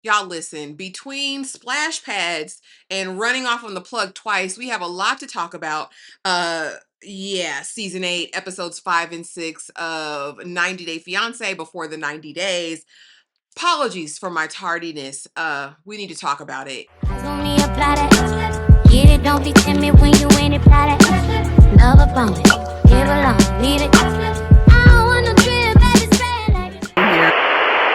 Y'all listen, between splash pads and running off on the plug twice, we have a lot to talk about. Yeah, season 8, episodes 5 and 6 of 90 Day Fiance before the 90 days. Apologies for my tardiness. We need to talk about it. Eyes on me, apply that. Get it, don't be timid when you in it, apply that. Love up on it, give along, leave it. I don't want no trip, baby, spend like it.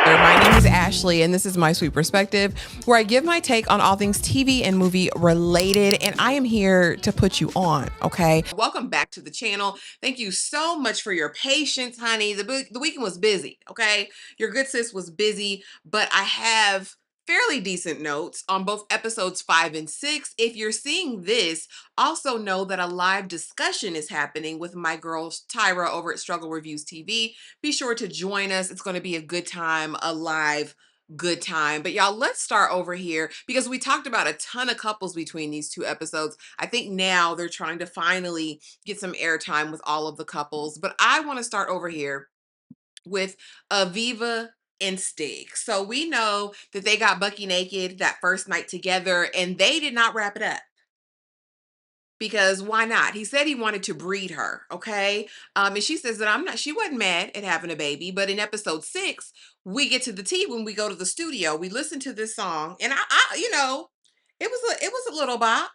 My name is Ashley, and this is My Sweet Perspective, where I give my take on all things TV and movie related, and I am here to put you on, okay? Welcome back to the channel. Thank you so much for your patience, honey. The weekend was busy, okay? Your good sis was busy, but I have fairly decent notes on both episodes 5 and 6. If you're seeing this, also know that a live discussion is happening with my girl Tyra over at Struggle Reviews TV. Be sure to join us. It's going to be a good time, a live good time. But y'all, let's start over here because we talked about a ton of couples between these two episodes. I think now they're trying to finally get some airtime with all of the couples. But I want to start over here with Aviva and Stig. So we know that they got Bucky naked that first night together and they did not wrap it up. Because why not? He said he wanted to breed her, okay? And she says that she wasn't mad at having a baby, but in episode 6, we get to the tea when we go to the studio. We listen to this song, and it was a little bop.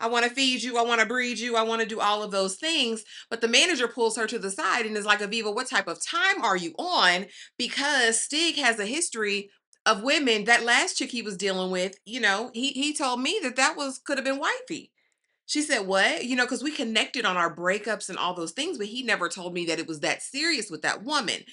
I want to feed you, I want to breed you, I want to do all of those things. But the manager pulls her to the side and is like, Aviva, what type of time are you on? Because Stig has a history of women. That last chick he was dealing with, he told me that could have been wifey. She said, "What?" Because we connected on our breakups and all those things, but he never told me that it was that serious with that woman.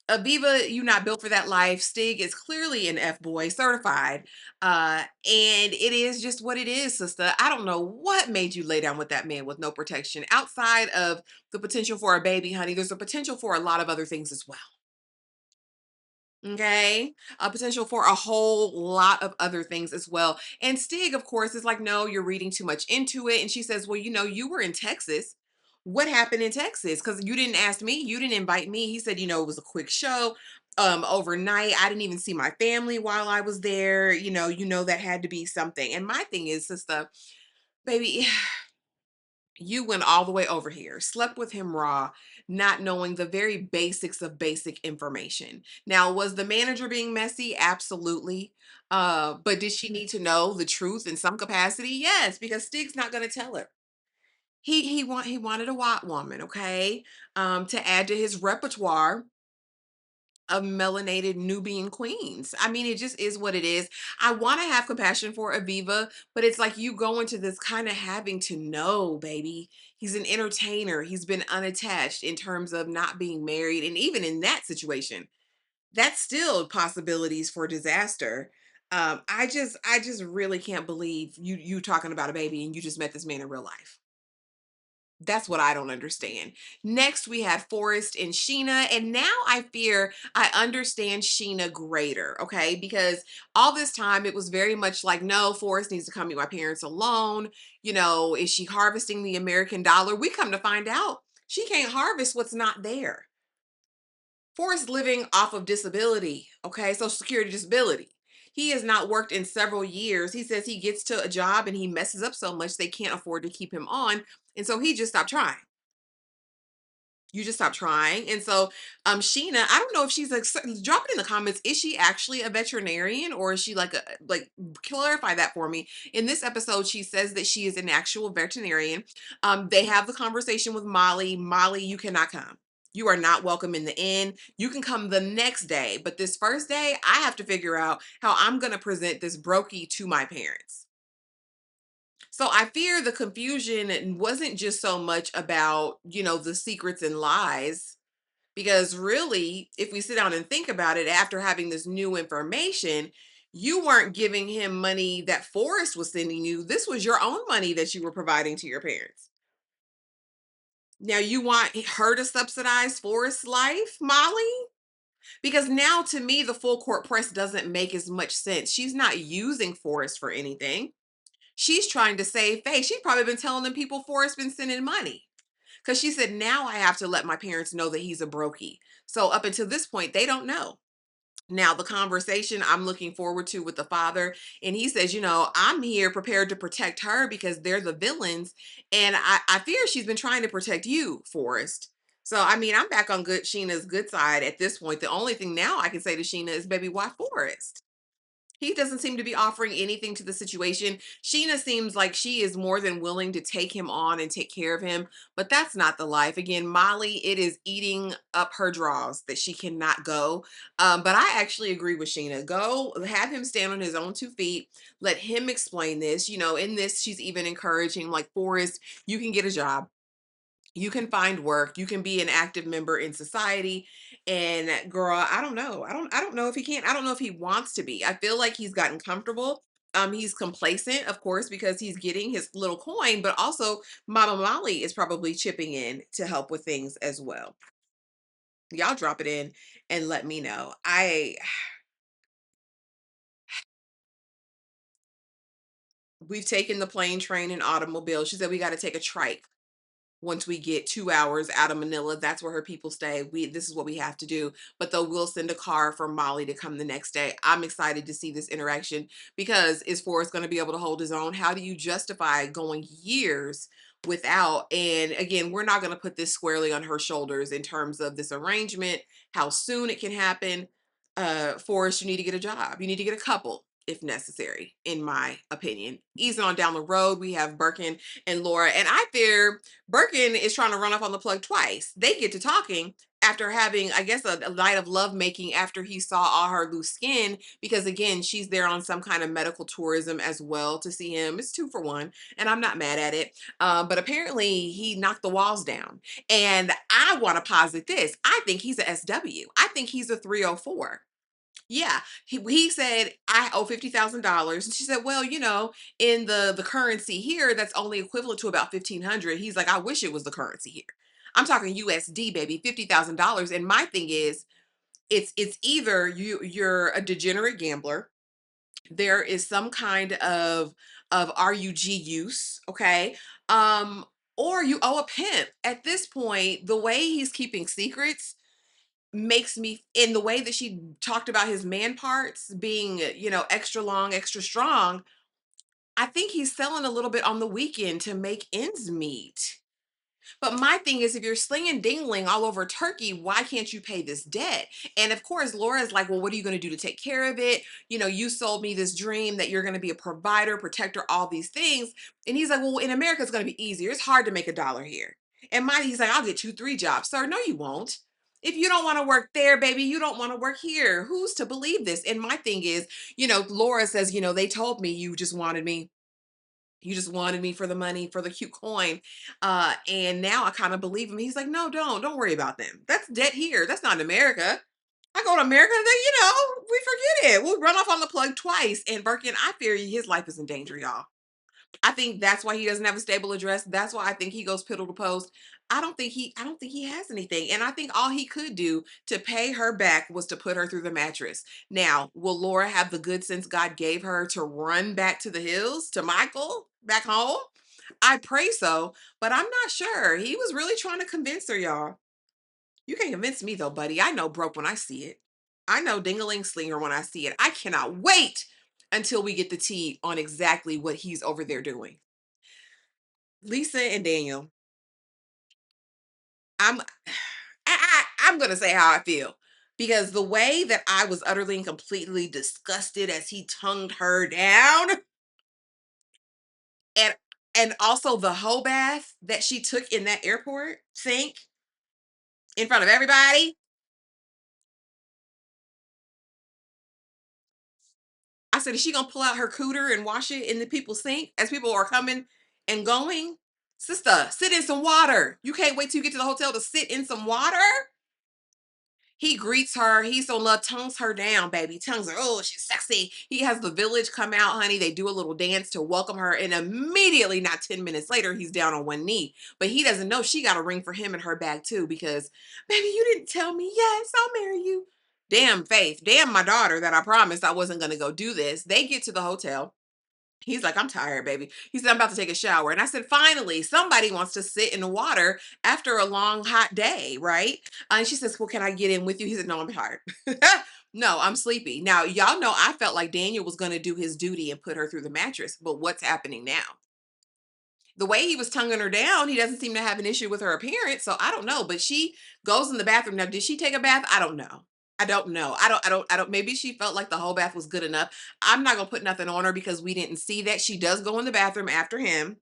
Aviva, you not built for that life. Stig is clearly an F boy, certified. And it is just what it is, sister. I don't know what made you lay down with that man with no protection. Outside of the potential for a baby, honey, there's a potential for a lot of other things as well. Okay. A potential for a whole lot of other things as well. And Stig, of course, is like, no, you're reading too much into it. And she says, well, you were in Texas. What happened in Texas? Because you didn't ask me, you didn't invite me. He said, it was a quick show. Overnight. I didn't even see my family while I was there. That had to be something. And my thing is, sister, baby, you went all the way over here, slept with him raw, not knowing the very basics of basic information. Now, was the manager being messy? Absolutely. But did she need to know the truth in some capacity? Yes, because Stig's not going to tell her. He wanted a white woman, okay, to add to his repertoire of melanated Nubian queens. I mean, it just is what it is. I want to have compassion for Aviva, but it's like you go into this kind of having to know, baby. He's an entertainer. He's been unattached in terms of not being married. And even in that situation, that's still possibilities for disaster. I just really can't believe you talking about a baby and you just met this man in real life. That's what I don't understand. Next, we had Forrest and Sheena. And now I fear I understand Sheena greater, okay? Because all this time it was very much like, no, Forrest needs to come meet my parents alone. Is she harvesting the American dollar? We come to find out she can't harvest what's not there. Forrest living off of disability, okay? Social Security disability. He has not worked in several years. He says he gets to a job and he messes up so much they can't afford to keep him on. And so he just stopped trying. You just stop trying. And so, Sheena, I don't know if she's like, drop it in the comments. Is she actually a veterinarian or is she like, clarify that for me. In this episode, she says that she is an actual veterinarian. They have the conversation with Molly. Molly, you cannot come. You are not welcome in the inn. You can come the next day, but this first day, I have to figure out how I'm going to present this brokey to my parents. So I fear the confusion wasn't just so much about, the secrets and lies, because really, if we sit down and think about it, after having this new information, you weren't giving him money that Forrest was sending you. This was your own money that you were providing to your parents. Now you want her to subsidize Forrest's life, Molly? Because now to me, the full court press doesn't make as much sense. She's not using Forrest for anything. She's trying to save face. She's probably been telling them people Forrest been sending money. Because she said, now I have to let my parents know that he's a brokey. So up until this point, they don't know. Now, the conversation I'm looking forward to with the father, and he says, I'm here prepared to protect her because they're the villains. And I fear she's been trying to protect you, Forrest. So, I mean, I'm back on Sheena's good side at this point. The only thing now I can say to Sheena is, baby, why Forrest? He doesn't seem to be offering anything to the situation. Sheena seems like she is more than willing to take him on and take care of him, but that's not the life. Again, Molly, it is eating up her draws that she cannot go. But I actually agree with Sheena. Go have him stand on his own 2 feet. Let him explain this. In this, she's even encouraging, like, Forrest, you can get a job, you can find work, you can be an active member in society. And girl, I don't know, I don't know if he can, I don't know if he wants to be. I feel like he's gotten comfortable. He's complacent, of course, because he's getting his little coin, but also Mama Molly is probably chipping in to help with things as well. Y'all drop it in and let me know. We've taken the plane, train, and automobile. She said we got to take a trike. Once we get 2 hours out of Manila, that's where her people stay. This is what we have to do. But they'll will send a car for Molly to come the next day. I'm excited to see this interaction because is Forrest going to be able to hold his own? How do you justify going years without? And again, we're not going to put this squarely on her shoulders in terms of this arrangement, how soon it can happen. Forrest, you need to get a job. You need to get a couple if necessary, in my opinion. Easing on down the road, we have Birkin and Laura. And I fear Birkin is trying to run off on the plug twice. They get to talking after having, I guess, a night of lovemaking after he saw all her loose skin, because again, she's there on some kind of medical tourism as well to see him. It's 2 for 1, and I'm not mad at it. But apparently, he knocked the walls down. And I want to posit this: I think he's a SW. I think he's a 304. Yeah, he said, "I owe $50,000." And she said, "Well, in the currency here, that's only equivalent to about 1,500." He's like, "I wish it was the currency here. I'm talking USD, baby, $50,000." And my thing is, it's either you're a degenerate gambler, there is some kind of RUG use, okay? Um, or you owe a pimp. At this point, the way he's keeping secrets makes me, in the way that she talked about his man parts being, extra long, extra strong, I think he's selling a little bit on the weekend to make ends meet. But my thing is, if you're slinging dingling all over Turkey, why can't you pay this debt? And of course, Laura's like, well, what are you going to do to take care of it? You sold me this dream that you're going to be a provider, protector, all these things. And he's like, well, in America, it's going to be easier. It's hard to make $1 here. And he's like, I'll get 2, 3 jobs. Sir, no, you won't. If you don't want to work there, baby, you don't want to work here. Who's to believe this? And my thing is, Laura says, they told me you just wanted me for the money, for the cute coin. And now I kind of believe him. He's like, no, don't worry about them. That's debt here. That's not in America. I go to America, then we forget it. We'll run off on the plug twice. And Birkin, I fear his life is in danger, y'all. I think that's why he doesn't have a stable address. That's why I think he goes piddle to post. I don't think he has anything. And I think all he could do to pay her back was to put her through the mattress. Now, will Laura have the good sense God gave her to run back to the hills, to Michael, back home? I pray so, but I'm not sure. He was really trying to convince her, y'all. You can't convince me though, buddy. I know broke when I see it. I know dingaling slinger when I see it. I cannot wait until we get the tea on exactly what he's over there doing. Lisa and Daniel, I'm I'm gonna say how I feel. Because the way that I was utterly and completely disgusted as he tongued her down, and also the whole bath that she took in that airport sink in front of everybody. I said, is she gonna pull out her cooter and wash it in the people's sink as people are coming and going? Sister, sit in some water. You can't wait till you get to the hotel to sit in some water? He greets her. He's so love, tongues her down, baby. Tongues her. Oh, she's sexy. He has the village come out, honey. They do a little dance to welcome her. And immediately, not 10 minutes later, he's down on one knee. But he doesn't know she got a ring for him in her bag, too, because, baby, you didn't tell me. Yes, I'll marry you. Damn Faith. Damn my daughter that I promised I wasn't going to go do this. They get to the hotel. He's like, I'm tired, baby. He said, I'm about to take a shower. And I said, finally, somebody wants to sit in the water after a long, hot day, right? And she says, well, can I get in with you? He said, no, I'm tired. No, I'm sleepy. Now, y'all know I felt like Daniel was going to do his duty and put her through the mattress, but what's happening now? The way he was tonguing her down, he doesn't seem to have an issue with her appearance. So I don't know, but she goes in the bathroom. Now, did she take a bath? I don't know. I don't know. I don't. Maybe she felt like the whole bath was good enough. I'm not gonna put nothing on her because we didn't see that. She does go in the bathroom after him.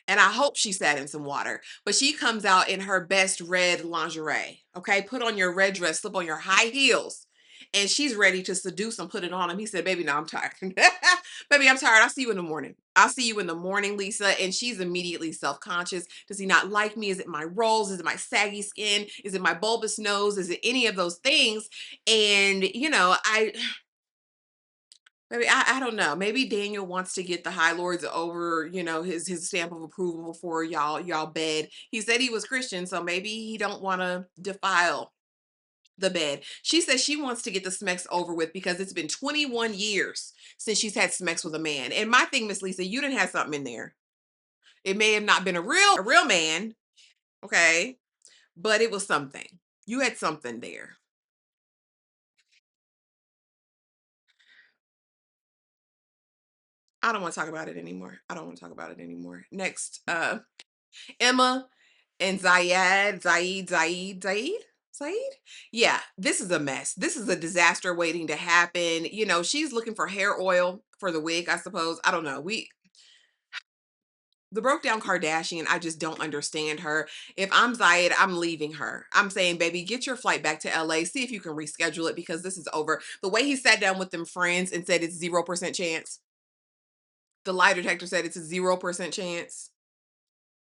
And I hope she sat in some water. But she comes out in her best red lingerie. Okay. Put on your red dress, slip on your high heels. And she's ready to seduce him, put it on him. He said, baby, no, I'm tired. Baby, I'm tired. I'll see you in the morning. I'll see you in the morning, Lisa. And she's immediately self conscious. Does he not like me? Is it my rolls? Is it my saggy skin? Is it my bulbous nose? Is it any of those things? And, maybe I don't know. Maybe Daniel wants to get the High Lords over, his stamp of approval before y'all bed. He said he was Christian, so maybe he don't want to defile the bed. She says she wants to get the Smex over with because it's been 21 years since she's had Smex with a man. And my thing, Miss Lisa, you didn't have something in there. It may have not been a real man, okay, but it was something. You had something there. I don't want to talk about it anymore. I don't want to talk about it anymore. Next, Emma and Zaid? Yeah, this is a mess. This is a disaster waiting to happen. She's looking for hair oil for the wig, I suppose. I don't know. The broke down Kardashian, I just don't understand her. If I'm Ziad, I'm leaving her. I'm saying, baby, get your flight back to LA. See if you can reschedule it because this is over. The way he sat down with them friends and said it's 0% chance. The lie detector said it's a 0% chance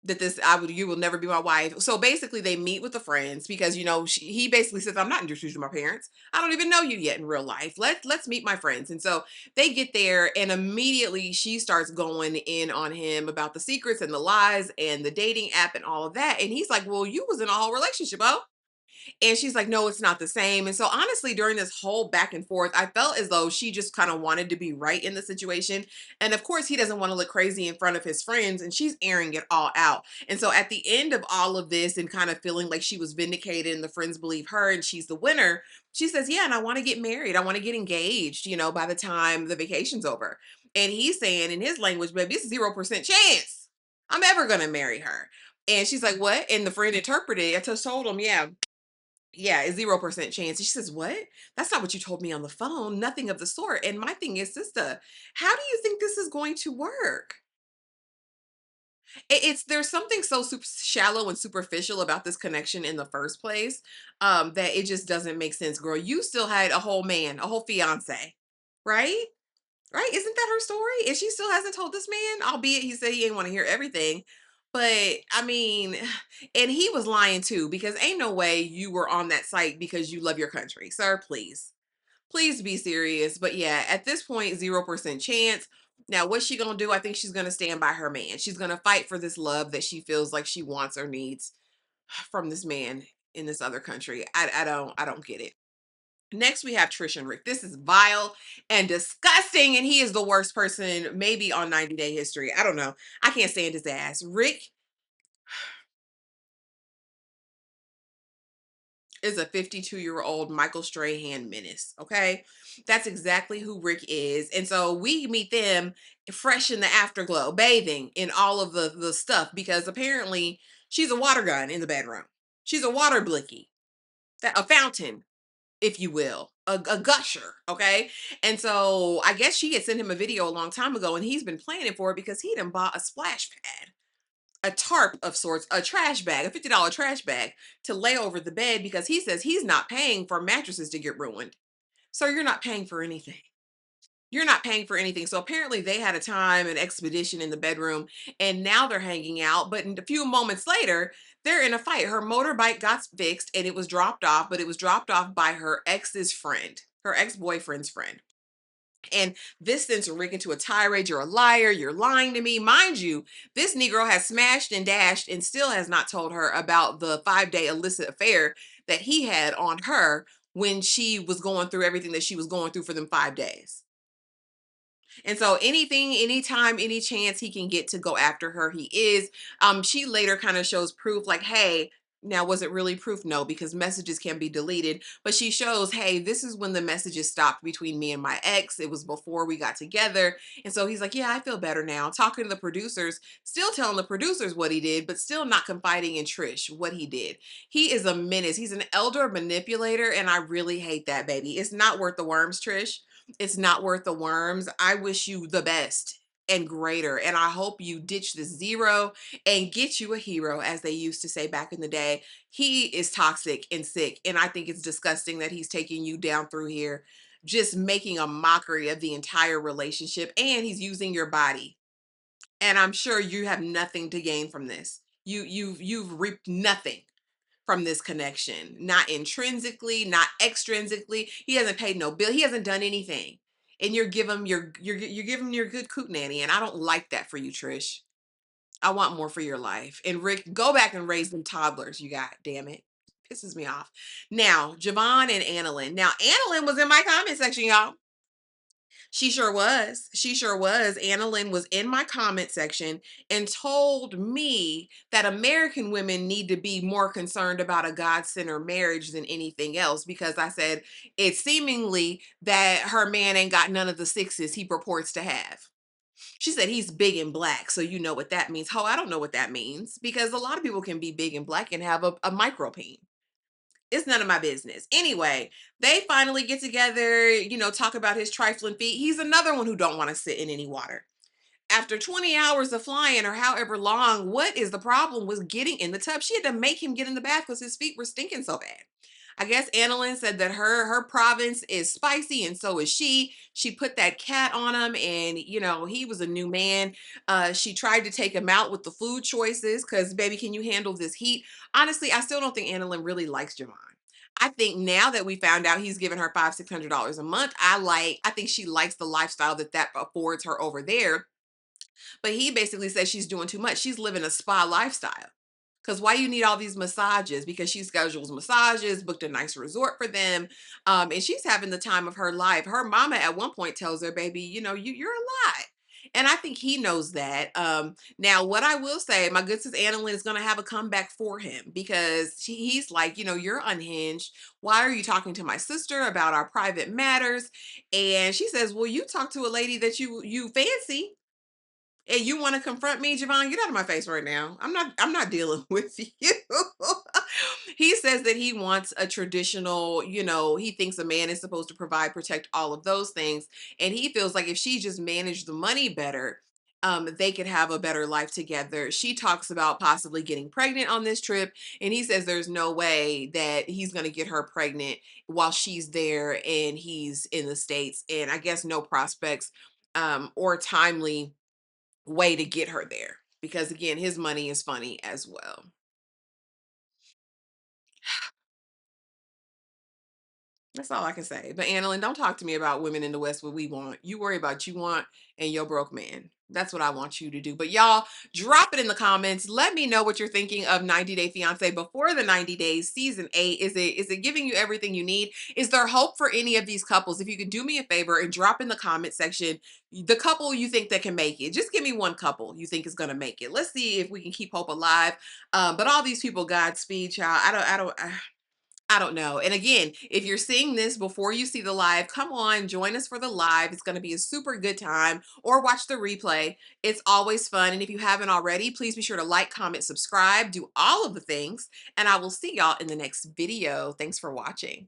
that you will never be my wife. So basically they meet with the friends because he basically says, I'm not introduced to my parents. I don't even know you yet in real life. Let's meet my friends. And so they get there and immediately she starts going in on him about the secrets and the lies and the dating app and all of that. And he's like, well, you was in a whole relationship, oh. And she's like, no, it's not the same. And so, honestly, during this whole back and forth, I felt as though she just kind of wanted to be right in the situation. And of course, he doesn't want to look crazy in front of his friends, and she's airing it all out. And so, at the end of all of this, and kind of feeling like she was vindicated and the friends believe her and she's the winner, she says, yeah, and I want to get married. I want to get engaged, by the time the vacation's over. And he's saying in his language, baby, it's 0% chance I'm ever going to marry her. And she's like, what? And the friend interpreted it. I just told him, yeah, it's 0% chance. And she says, what? That's not what you told me on the phone. Nothing of the sort. And my thing is, sister, how do you think this is going to work? There's something so shallow and superficial about this connection in the first place, that it just doesn't make sense, girl. You still had a whole man, a whole fiance, right? Right? Isn't that her story? And she still hasn't told this man, albeit he said he didn't want to hear everything. But I mean, and he was lying too, because ain't no way you were on that site because you love your country. Sir, please. Please be serious. But yeah, at this point, 0% chance. Now, what's she gonna do? I think she's gonna stand by her man. She's gonna fight for this love that she feels like she wants or needs from this man in this other country. I don't get it. Next, we have Trish and Rick. This is vile and disgusting, and he is the worst person maybe on 90 Day History. I don't know. I can't stand his ass. Rick is a 52-year-old Michael Strahan menace. Okay. That's exactly who Rick is. And so we meet them fresh in the afterglow, bathing in all of the stuff because apparently she's a water gun in the bedroom. She's a water blicky, a fountain, if you will, a gusher, okay? And so I guess she had sent him a video a long time ago and he's been planning for it because he done bought a splash pad, a tarp of sorts, a trash bag, a $50 trash bag to lay over the bed because he says he's not paying for mattresses to get ruined. So you're not paying for anything. You're not paying for anything. So apparently they had a time, an expedition in the bedroom, and now they're hanging out. But in a few moments later, they're in a fight. Her motorbike got fixed and it was dropped off, but it was dropped off by her ex's friend, her ex-boyfriend's friend. And this sends Rick into a tirade. You're a liar. You're lying to me. Mind you, this Negro has smashed and dashed and still has not told her about the 5-day illicit affair that he had on her when she was going through everything that she was going through for them 5 days. And so anything, anytime, any chance he can get to go after her, he is. She later kind of shows proof like, hey, Now, was it really proof? No, because messages can be deleted, but she shows, hey, this is when the messages stopped between me and my ex. It was before we got together. And so he's like, yeah, I feel better now. Talking to the producers, still telling the producers what he did, but still not confiding in Trish what he did. He is a menace. He's an elder manipulator, and I really hate that, baby. It's not worth the worms, Trish. It's not worth the worms. I wish you the best and greater. And I hope you ditch the zero and get you a hero, as they used to say back in the day. He is toxic and sick. And I think it's disgusting that he's taking you down through here, just making a mockery of the entire relationship. And he's using your body. And I'm sure you have nothing to gain from this. You've reaped nothing from this connection, not intrinsically, not extrinsically. He hasn't paid no bill. He hasn't done anything. And you're giving him you're giving him your good coot nanny. And I don't like that for you, Trish. I want more for your life. And Rick, go back and raise them toddlers you got, damn it. Pisses me off. Now, Javon and Annaline. Now, Annaline was in my comment section, y'all. She sure was. She sure was. Annaline was in my comment section and told me that American women need to be more concerned about a God-centered marriage than anything else, because I said it's seemingly that her man ain't got none of the sixes he purports to have. She said he's big and black, so you know what that means. Oh, I don't know what that means, because a lot of people can be big and black and have a micro peen. It's none of my business. Anyway, they finally get together, talk about his trifling feet. He's another one who don't want to sit in any water. After 20 hours of flying or however long, what is the problem with getting in the tub? She had to make him get in the bath because his feet were stinking so bad. I guess Annalyn said that her province is spicy and so is she. She put that cat on him, and he was a new man. She tried to take him out with the food choices because, baby, can you handle this heat? Honestly, I still don't think Annalyn really likes Javon. I think now that we found out he's giving her $500-600 a month, I think she likes the lifestyle that affords her over there. But he basically says she's doing too much. She's living a spa lifestyle. Because why you need all these massages? Because she schedules massages, booked a nice resort for them, and she's having the time of her life. Her mama at one point tells her, "Baby, you're a lot." And I think he knows that. Now, what I will say, my good sis Annalyn is going to have a comeback for him, because he's like, you're unhinged. Why are you talking to my sister about our private matters? And she says, well, you talk to a lady that you fancy, and you want to confront me, Javon? Get out of my face right now. I'm not dealing with you. He says that he wants a traditional, he thinks a man is supposed to provide, protect, all of those things. And he feels like if she just managed the money better, they could have a better life together. She talks about possibly getting pregnant on this trip, and he says there's no way that he's going to get her pregnant while she's there and he's in the States. And I guess no prospects or timely way to get her there, because again, his money is funny as well. That's all I can say. But Annalyn, don't talk to me about women in the West what we want. You worry about you want and your broke man. That's what I want you to do. But y'all, drop it in the comments. Let me know what you're thinking of 90 Day Fiance before the 90 days, season 8. Is it giving you everything you need? Is there hope for any of these couples? If you could do me a favor and drop in the comment section the couple you think that can make it. Just give me one couple you think is gonna make it. Let's see if we can keep hope alive. But all these people, Godspeed, child. I don't know. And again, if you're seeing this before you see the live, come on, join us for the live. It's going to be a super good time, or watch the replay. It's always fun. And if you haven't already, please be sure to like, comment, subscribe, do all of the things. And I will see y'all in the next video. Thanks for watching.